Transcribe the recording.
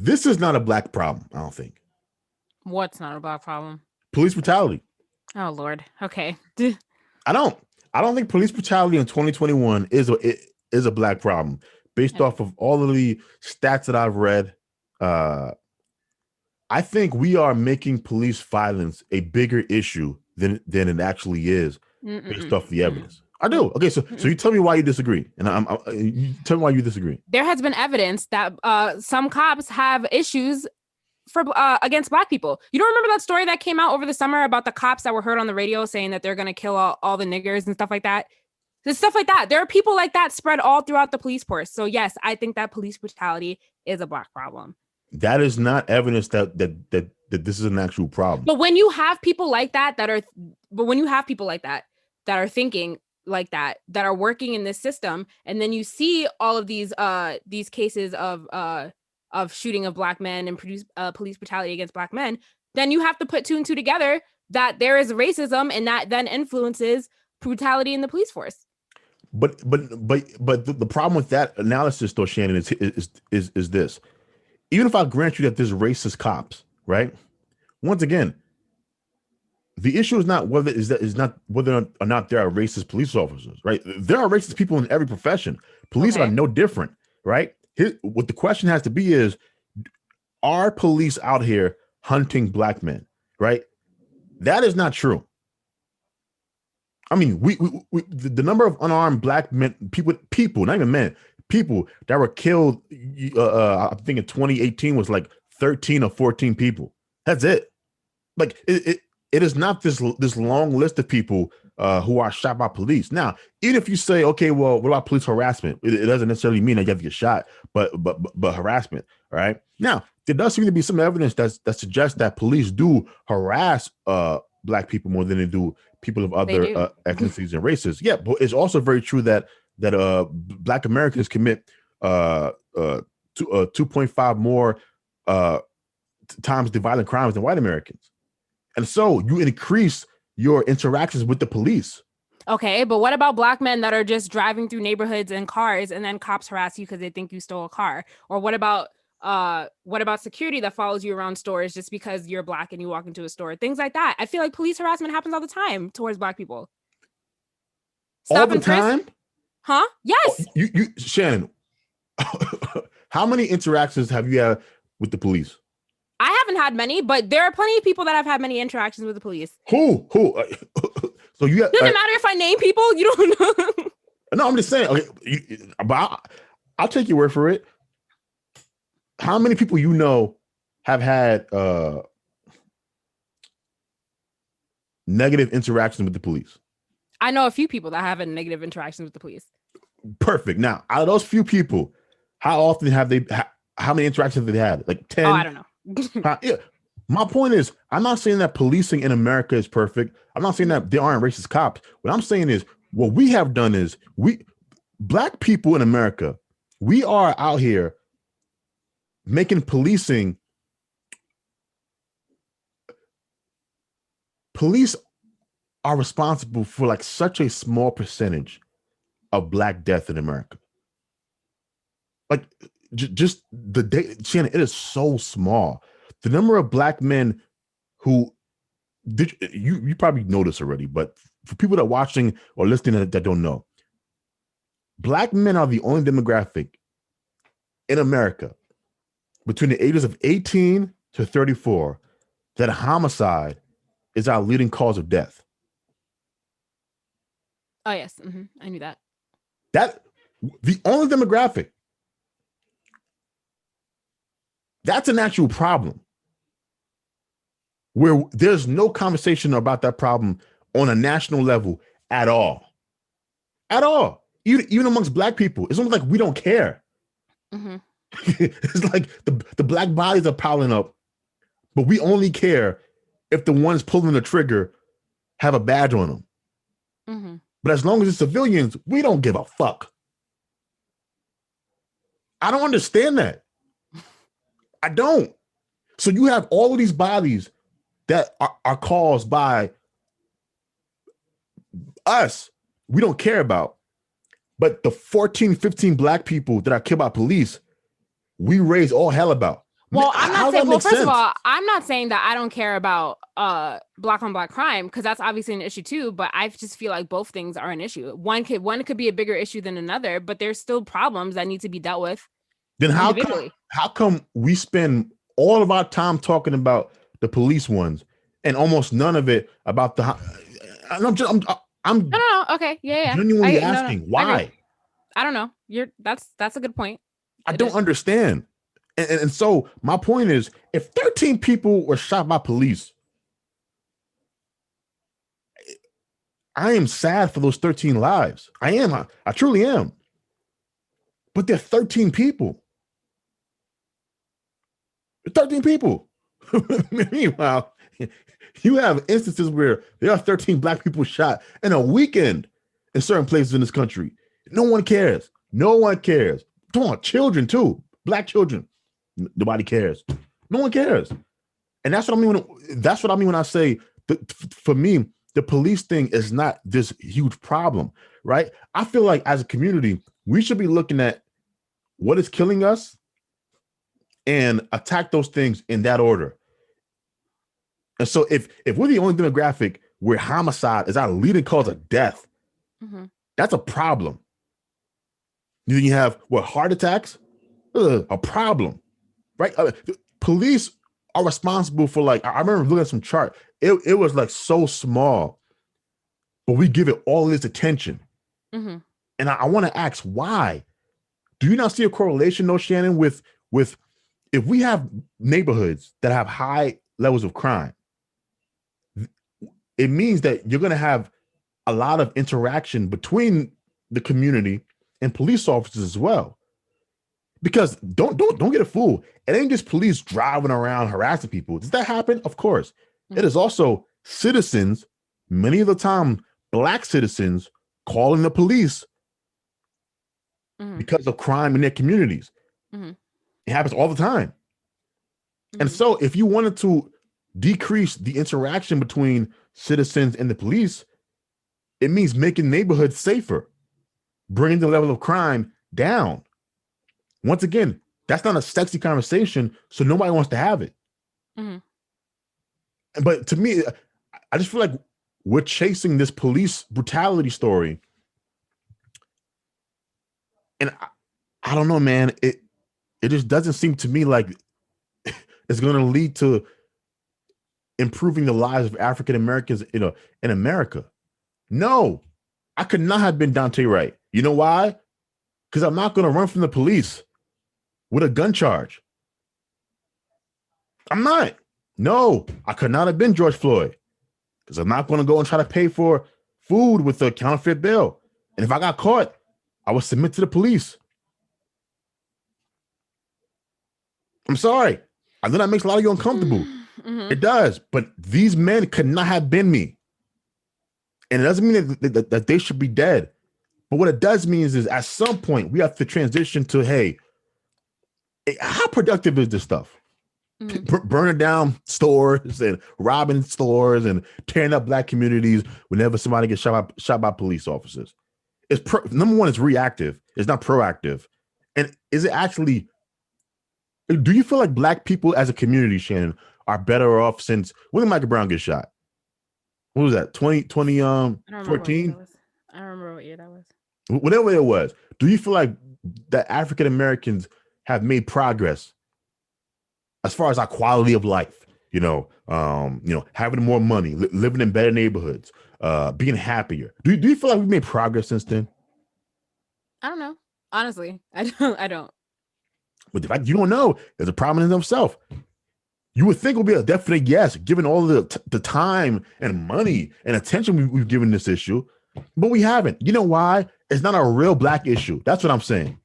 This is not a black problem, I don't think. What's not a black problem? Police brutality. Oh Lord. Okay. I don't. I don't think police brutality in 2021 is a black problem based off of all of the stats that I've read. I think we are making police violence a bigger issue than it actually is based off the evidence. I do. Okay, so you tell me why you disagree, and you tell me why you disagree. There has been evidence that some cops have issues for against black people. You don't remember that story that came out over the summer about the cops that were heard on the radio saying that they're going to kill all the niggers and stuff like that? There's stuff like that. There are people like that spread all throughout the police force. So yes, I think that police brutality is a black problem. That is not evidence that this is an actual problem. But when you have people like that that are thinking like that are working in this system, and then you see all of these cases of shooting of black men and police brutality against black men, then you have to put two and two together that there is racism, and that then influences brutality in the police force. But the problem with that analysis, though, Shannon, is this. Even if I grant you that there's racist cops, right? Once again, the issue is not whether or not there are racist police officers, right? There are racist people in every profession. Police are no different, right? What the question has to be is, are police out here hunting black men, right? That is not true. I mean, the number of unarmed black men, people, not even men, people that were killed, I think in 2018 was like 13 or 14 people. That's it. Like it is not this long list of people who are shot by police. Now, even if you say, okay, well, what about police harassment? It doesn't necessarily mean that you have to get shot, but harassment, right? Now, there does seem to be some evidence that suggests that police do harass black people more than they do people of other ethnicities and races. Yeah, but it's also very true that black Americans commit 2.5 more times the violent crimes than white Americans. And so you increase your interactions with the police. Okay, but what about black men that are just driving through neighborhoods in cars and then cops harass you because they think you stole a car? Or what about security that follows you around stores just because you're black and you walk into a store? Things like that. I feel like police harassment happens all the time towards black people. All the time? Huh? Yes. You Shannon, how many interactions have you had with the police? I haven't had many, but there are plenty of people that have had many interactions with the police. Who? So you doesn't matter if I name people. You don't know. No, I'm just saying. Okay, but I'll take your word for it. How many people you know have had negative interactions with the police? I know a few people that have had negative interactions with the police. Perfect. Now, out of those few people, how often have they? How many interactions have they had? Like 10? Oh, I don't know. Yeah. My point is, I'm not saying that policing in America is perfect. I'm not saying that there aren't racist cops. What I'm saying is, what we have done is, black people in America, we are out here making policing. Police are responsible for like such a small percentage of black death in America. Like just the day, Shannon, it is so small. The number of black men who you probably know this already, but for people that are watching or listening that don't know, black men are the only demographic in America between the ages of 18 to 34 that homicide is our leading cause of death. Oh, yes. Mm-hmm. I knew that. That the only demographic. That's an actual problem where there's no conversation about that problem on a national level at all. At all. Even amongst black people. It's almost like we don't care. Mm-hmm. It's like the black bodies are piling up, but we only care if the ones pulling the trigger have a badge on them. Mm-hmm. But as long as it's civilians, we don't give a fuck. I don't understand that. I don't. So you have all of these bodies that are caused by us, we don't care about. But the 14, 15 black people that are killed by police, we raise all hell about. Well, I'm not How does saying. that Well, make first of sense? all, I'm not saying that I don't care about black on black crime, because that's obviously an issue too. But I just feel like both things are an issue. One could be a bigger issue than another, but there's still problems that need to be dealt with Then individually. how come we spend all of our time talking about the police ones and almost none of it about the? I'm just, No, I'm no, no. Okay, yeah, yeah. genuinely I no, no. asking I agree. why. I don't know. That's a good point. I It don't is. understand. And so my point is, if 13 people were shot by police, I am sad for those 13 lives. I am. I truly am. But they're 13 people. 13 people. Meanwhile, you have instances where there are 13 black people shot in a weekend in certain places in this country. No one cares. No one cares. Come on, children too. Black children. Nobody cares. No one cares. And that's what I mean when I say for me, the police thing is not this huge problem, right? I feel like as a community, we should be looking at what is killing us and attack those things in that order. And so if we're the only demographic where homicide is our leading cause of death, Mm-hmm. that's a problem. You have what, heart attacks? A problem, right? Police are responsible for, like, I remember looking at some chart. It was like so small, but we give it all this attention. Mm-hmm. And I want to ask why. Do you not see a correlation, though, Shannon, with if we have neighborhoods that have high levels of crime, it means that you're going to have a lot of interaction between the community and police officers as well. Because don't get a fool. It ain't just police driving around harassing people. Does that happen? Of course. Mm-hmm. It is also citizens, many of the time black citizens, calling the police Mm-hmm. because of crime in their communities. Mm-hmm. It happens all the time. Mm-hmm. And so if you wanted to decrease the interaction between citizens and the police, it means making neighborhoods safer, bringing the level of crime down. Once again, that's not a sexy conversation, so nobody wants to have it. Mm-hmm. But to me, I just feel like we're chasing this police brutality story. And I don't know, man. It just doesn't seem to me like it's going to lead to improving the lives of African Americans, in America. No, I could not have been Dante Wright. You know why? Because I'm not going to run from the police with a gun charge. I'm not. No, I could not have been George Floyd, because I'm not going to go and try to pay for food with a counterfeit bill. And if I got caught, I would submit to the police. I'm sorry. I know that makes a lot of you uncomfortable. Mm-hmm. It does. But these men could not have been me. And it doesn't mean that they should be dead. But what it does mean is at some point we have to transition to, hey, how productive is this stuff? Mm-hmm. Burning down stores and robbing stores and tearing up black communities whenever somebody gets shot by police officers. Number one, it's reactive. It's not proactive. And is it actually, do you feel like black people as a community, Shannon, are better off since, when did Michael Brown get shot? What was that? 14? I don't remember what year that was. Whatever it was. Do you feel like that African Americans have made progress as far as our quality of life? Having more money, living in better neighborhoods, being happier. Do you feel like we've made progress since then? I don't know. Honestly, I don't. But the fact you don't know is a problem in itself. You would think it would be a definite yes, given all the time and money and attention we've given this issue, but we haven't. You know why? It's not a real black issue. That's what I'm saying.